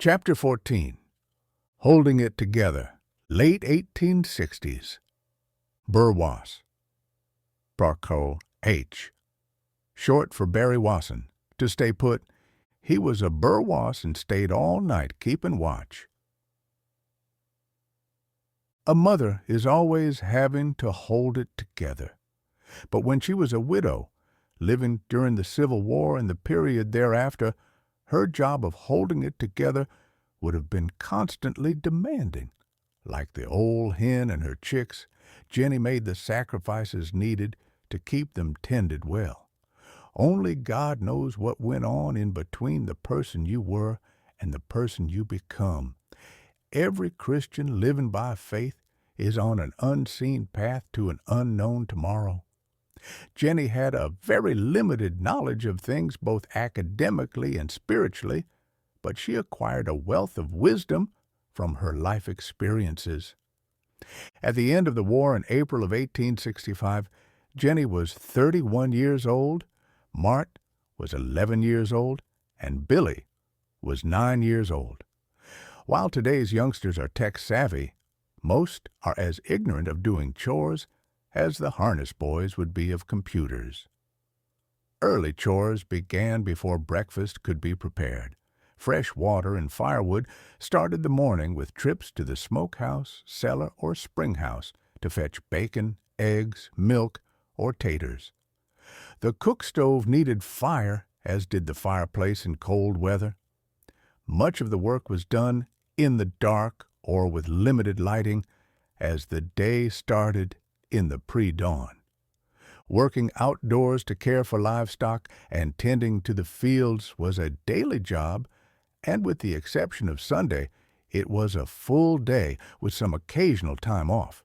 Chapter 14. Holding It Together, Late 1860s. Burwass. Barco H. Short for Barry Wasson. To stay put, he was a Burwass and stayed all night keeping watch. A mother is always having to hold it together. But when she was a widow, living during the Civil War and the period thereafter, her job of holding it together would have been constantly demanding. Like the old hen and her chicks, Jenny made the sacrifices needed to keep them tended well. Only God knows what went on in between the person you were and the person you become. Every Christian living by faith is on an unseen path to an unknown tomorrow. Jenny had a very limited knowledge of things both academically and spiritually, but she acquired a wealth of wisdom from her life experiences. At the end of the war in April of 1865, Jenny was 31 years old, Mart was 11 years old, and Billy was 9 years old. While today's youngsters are tech-savvy, most are as ignorant of doing chores as the harness boys would be of computers. Early chores began before breakfast could be prepared. Fresh water and firewood started the morning with trips to the smokehouse, cellar, or spring house to fetch bacon, eggs, milk, or taters. The cook stove needed fire, as did the fireplace in cold weather. Much of the work was done in the dark or with limited lighting as the day started in the pre-dawn. Working outdoors to care for livestock and tending to the fields was a daily job, and with the exception of Sunday, it was a full day with some occasional time off.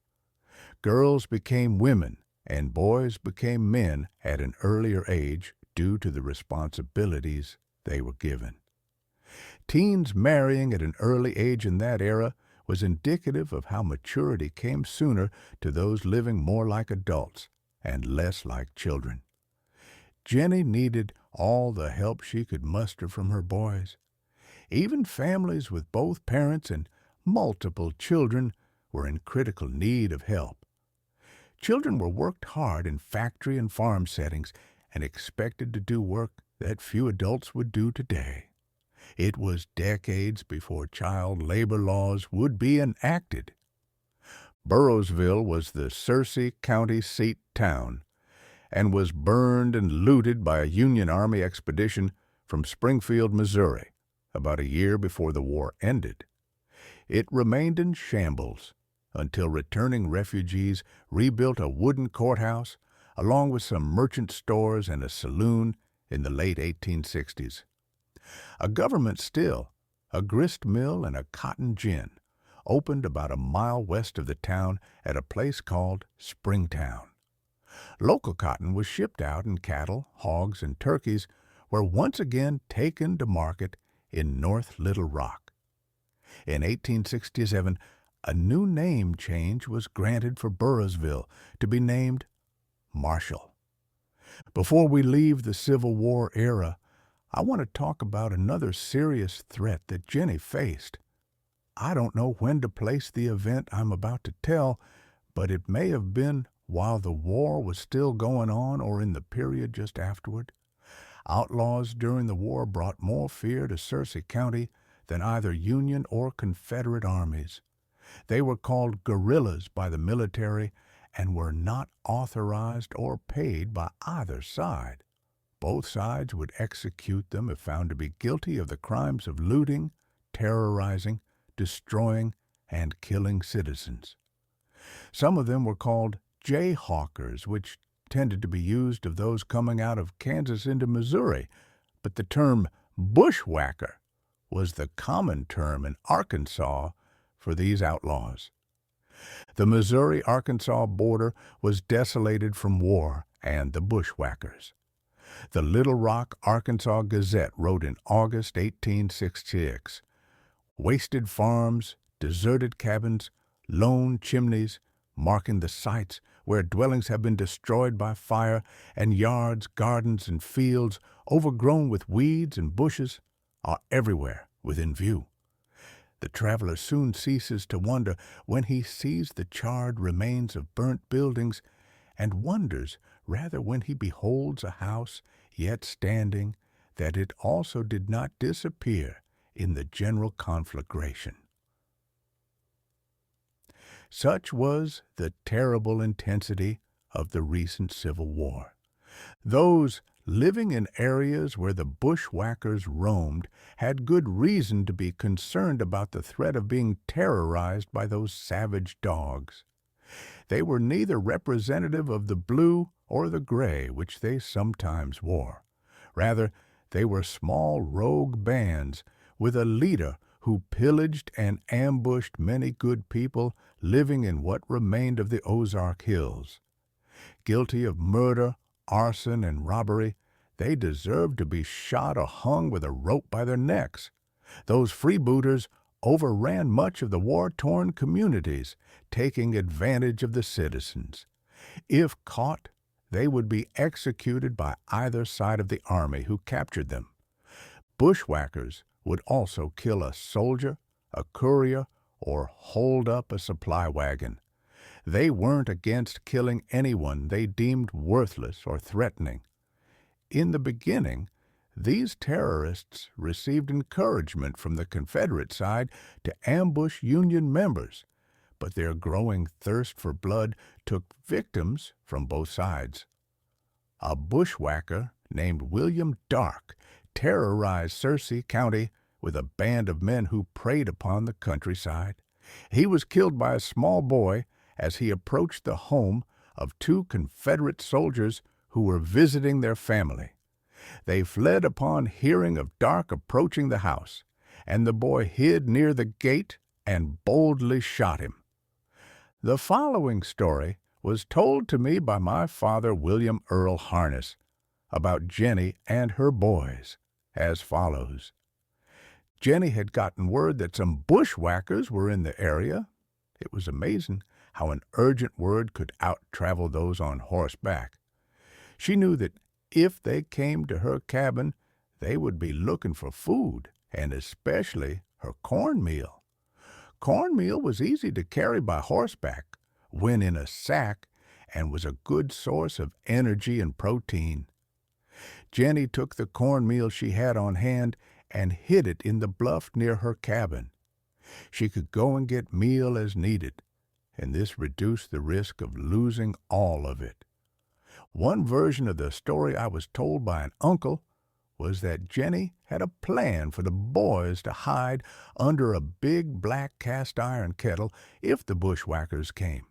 Girls became women and boys became men at an earlier age due to the responsibilities they were given. Teens marrying at an early age in that era was indicative of how maturity came sooner to those living more like adults and less like children. Jenny needed all the help she could muster from her boys. Even families with both parents and multiple children were in critical need of help. Children were worked hard in factory and farm settings and expected to do work that few adults would do today. It was decades before child labor laws would be enacted. Burrowsville was the Searcy County seat town and was burned and looted by a Union Army expedition from Springfield, Missouri, about a year before the war ended. It remained in shambles until returning refugees rebuilt a wooden courthouse along with some merchant stores and a saloon in the late 1860s. A government still, a grist mill and a cotton gin, opened about a mile west of the town at a place called Springtown. Local cotton was shipped out and cattle, hogs, and turkeys were once again taken to market in North Little Rock. In 1867, a new name change was granted for Burrowsville to be named Marshall. Before we leave the Civil War era, I want to talk about another serious threat that Jenny faced. I don't know when to place the event I'm about to tell, but it may have been while the war was still going on or in the period just afterward. Outlaws during the war brought more fear to Searcy County than either Union or Confederate armies. They were called guerrillas by the military and were not authorized or paid by either side. Both sides would execute them if found to be guilty of the crimes of looting, terrorizing, destroying, and killing citizens. Some of them were called jayhawkers, which tended to be used of those coming out of Kansas into Missouri, but the term bushwhacker was the common term in Arkansas for these outlaws. The Missouri-Arkansas border was desolated from war and the bushwhackers. The Little Rock, Arkansas Gazette wrote in August 1866, "Wasted farms, deserted cabins, lone chimneys, marking the sites where dwellings have been destroyed by fire, and yards, gardens, and fields overgrown with weeds and bushes, are everywhere within view. The traveler soon ceases to wonder when he sees the charred remains of burnt buildings, and wonders rather when he beholds a house yet standing, that it also did not disappear in the general conflagration. Such was the terrible intensity of the recent Civil War. Those living in areas where the bushwhackers roamed had good reason to be concerned about the threat of being terrorized by those savage dogs. They were neither representative of the blue or the gray which they sometimes wore. Rather, they were small rogue bands with a leader who pillaged and ambushed many good people living in what remained of the Ozark Hills. Guilty of murder, arson, and robbery, they deserved to be shot or hung with a rope by their necks. Those freebooters overran much of the war-torn communities, taking advantage of the citizens. If caught, they would be executed by either side of the army who captured them. Bushwhackers would also kill a soldier, a courier, or hold up a supply wagon. They weren't against killing anyone they deemed worthless or threatening. In the beginning, these terrorists received encouragement from the Confederate side to ambush Union members, but their growing thirst for blood took victims from both sides. A bushwhacker named William Dark terrorized Searcy County with a band of men who preyed upon the countryside. He was killed by a small boy as he approached the home of two Confederate soldiers who were visiting their family. They fled upon hearing of Dark approaching the house, and the boy hid near the gate and boldly shot him. The following story was told to me by my father, William Earl Harness, about Jenny and her boys, as follows. Jenny had gotten word that some bushwhackers were in the area. It was amazing how an urgent word could out-travel those on horseback. She knew that if they came to her cabin, they would be looking for food, and especially her cornmeal. Cornmeal was easy to carry by horseback, went in a sack, and was a good source of energy and protein. Jenny took the cornmeal she had on hand and hid it in the bluff near her cabin. She could go and get meal as needed, and this reduced the risk of losing all of it. One version of the story I was told by an uncle was that Jenny had a plan for the boys to hide under a big black cast-iron kettle if the bushwhackers came.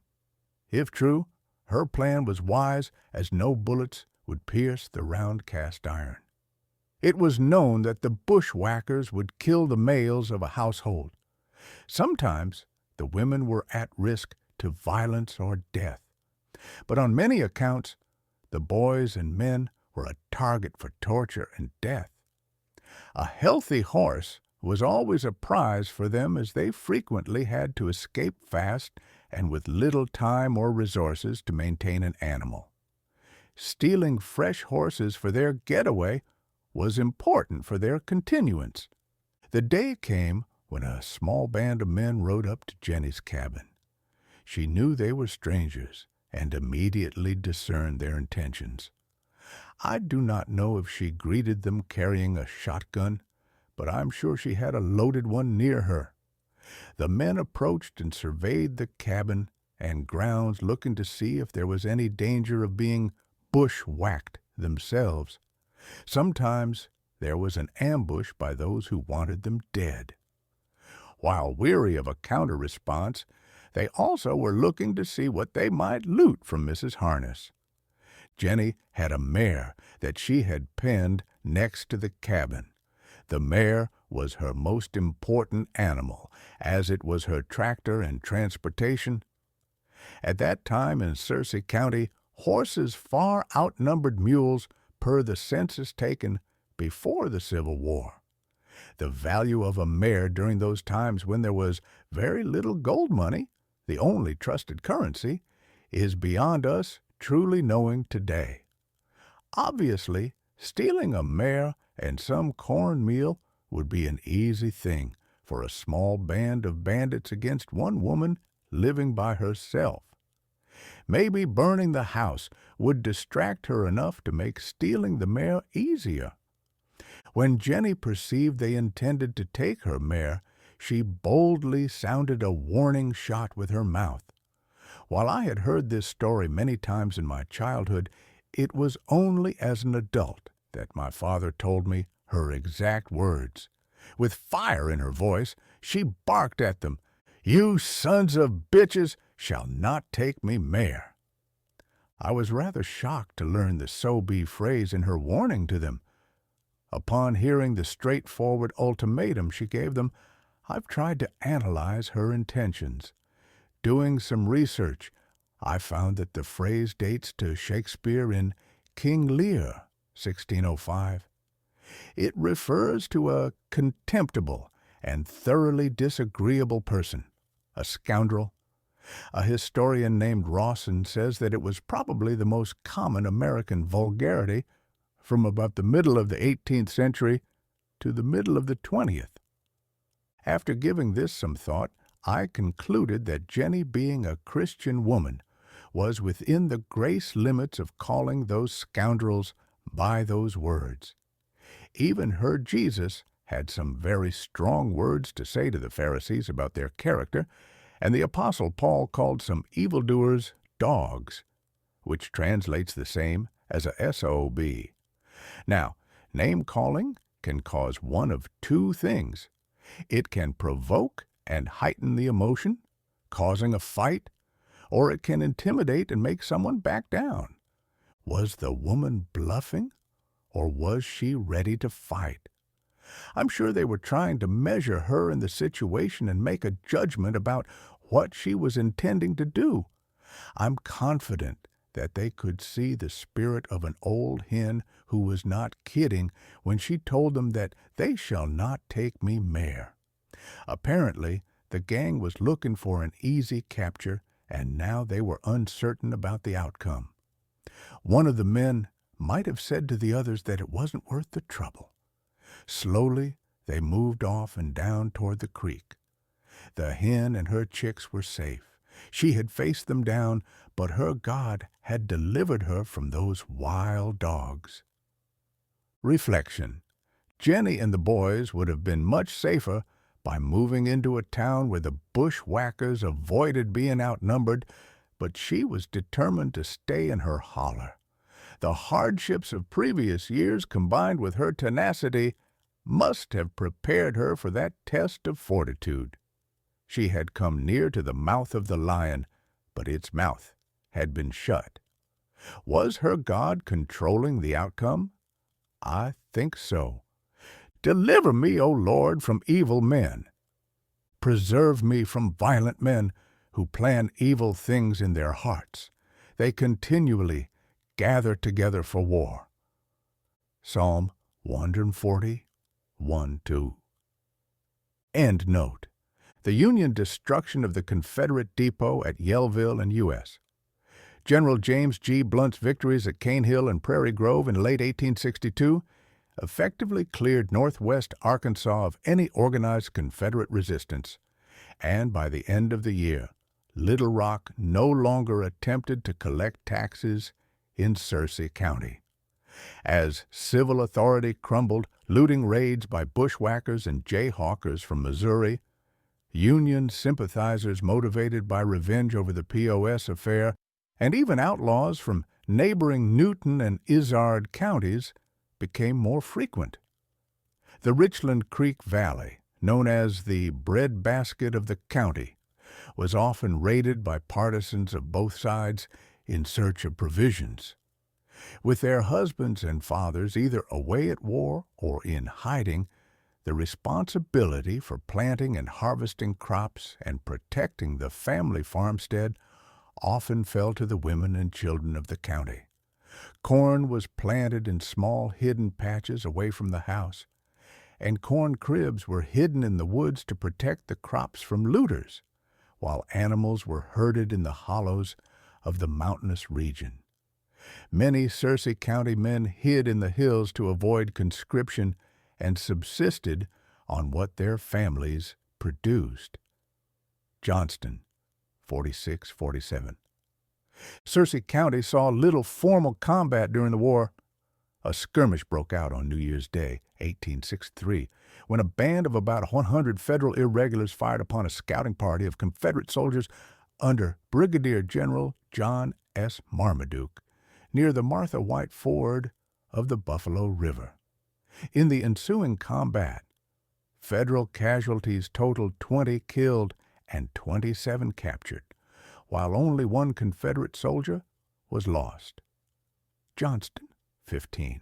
If true, her plan was wise, as no bullets would pierce the round cast iron. It was known that the bushwhackers would kill the males of a household. Sometimes the women were at risk to violence or death, but on many accounts the boys and men were a target for torture and death. A healthy horse was always a prize for them, as they frequently had to escape fast and with little time or resources to maintain an animal. Stealing fresh horses for their getaway was important for their continuance. The day came when a small band of men rode up to Jenny's cabin. She knew they were strangers and immediately discerned their intentions. I do not know if she greeted them carrying a shotgun, but I'm sure she had a loaded one near her. The men approached and surveyed the cabin and grounds, looking to see if there was any danger of being bushwhacked themselves. Sometimes there was an ambush by those who wanted them dead. While weary of a counter-response, they also were looking to see what they might loot from Mrs. Harness. Jenny had a mare that she had penned next to the cabin. The mare was her most important animal, as it was her tractor and transportation. At that time in Searcy County, horses far outnumbered mules per the census taken before the Civil War. The value of a mare during those times when there was very little gold money, the only trusted currency, is beyond us truly knowing today. Obviously, stealing a mare and some cornmeal would be an easy thing for a small band of bandits against one woman living by herself. Maybe burning the house would distract her enough to make stealing the mare easier. When Jenny perceived they intended to take her mare, she boldly sounded a warning shot with her mouth. While I had heard this story many times in my childhood, it was only as an adult that my father told me her exact words. With fire in her voice, she barked at them, "You sons of bitches shall not take me mare." I was rather shocked to learn the "so-be" phrase in her warning to them. Upon hearing the straightforward ultimatum she gave them, I've tried to analyze her intentions. Doing some research, I found that the phrase dates to Shakespeare in King Lear, 1605. It refers to a contemptible and thoroughly disagreeable person, a scoundrel. A historian named Rawson says that it was probably the most common American vulgarity from about the middle of the 18th century to the middle of the 20th. After giving this some thought, I concluded that Jenny, being a Christian woman, was within the grace limits of calling those scoundrels by those words. Even her Jesus had some very strong words to say to the Pharisees about their character, and the Apostle Paul called some evildoers dogs, which translates the same as a SOB. Now, name-calling can cause one of two things. It can provoke and heighten the emotion, causing a fight, or it can intimidate and make someone back down. Was the woman bluffing, or was she ready to fight? I'm sure they were trying to measure her in the situation and make a judgment about what she was intending to do. I'm confident that they could see the spirit of an old hen who was not kidding when she told them that they shall not take me mare. Apparently, the gang was looking for an easy capture, and now they were uncertain about the outcome. One of the men might have said to the others that it wasn't worth the trouble. Slowly, they moved off and down toward the creek. The hen and her chicks were safe. She had faced them down, but her God had delivered her from those wild dogs. Reflection. Jenny and the boys would have been much safer by moving into a town where the bushwhackers avoided being outnumbered, but she was determined to stay in her holler. The hardships of previous years combined with her tenacity must have prepared her for that test of fortitude. She had come near to the mouth of the lion, but its mouth had been shut. Was her God controlling the outcome? I think so. Deliver me, O Lord, from evil men. Preserve me from violent men who plan evil things in their hearts. They continually gather together for war. Psalm 140, 1-2. End note. The Union destruction of the Confederate depot at Yellville in U.S. General James G. Blunt's victories at Cane Hill and Prairie Grove in late 1862 effectively cleared northwest Arkansas of any organized Confederate resistance, and by the end of the year, Little Rock no longer attempted to collect taxes in Searcy County. As civil authority crumbled, looting raids by bushwhackers and jayhawkers from Missouri, Union sympathizers motivated by revenge over the POS affair, and even outlaws from neighboring Newton and Izard counties became more frequent. The Richland Creek Valley, known as the breadbasket of the county, was often raided by partisans of both sides in search of provisions. With their husbands and fathers either away at war or in hiding, the responsibility for planting and harvesting crops and protecting the family farmstead often fell to the women and children of the county. Corn was planted in small hidden patches away from the house, and corn cribs were hidden in the woods to protect the crops from looters, while animals were herded in the hollows of the mountainous region. Many Searcy County men hid in the hills to avoid conscription and subsisted on what their families produced. Johnston, 46-47. Searcy County saw little formal combat during the war. A skirmish broke out on New Year's Day, 1863, when a band of about 100 Federal irregulars fired upon a scouting party of Confederate soldiers under Brigadier General John S. Marmaduke near the Martha White Ford of the Buffalo River. In the ensuing combat, Federal casualties totaled 20 killed and 27 captured, while only one Confederate soldier was lost. Johnston, 15.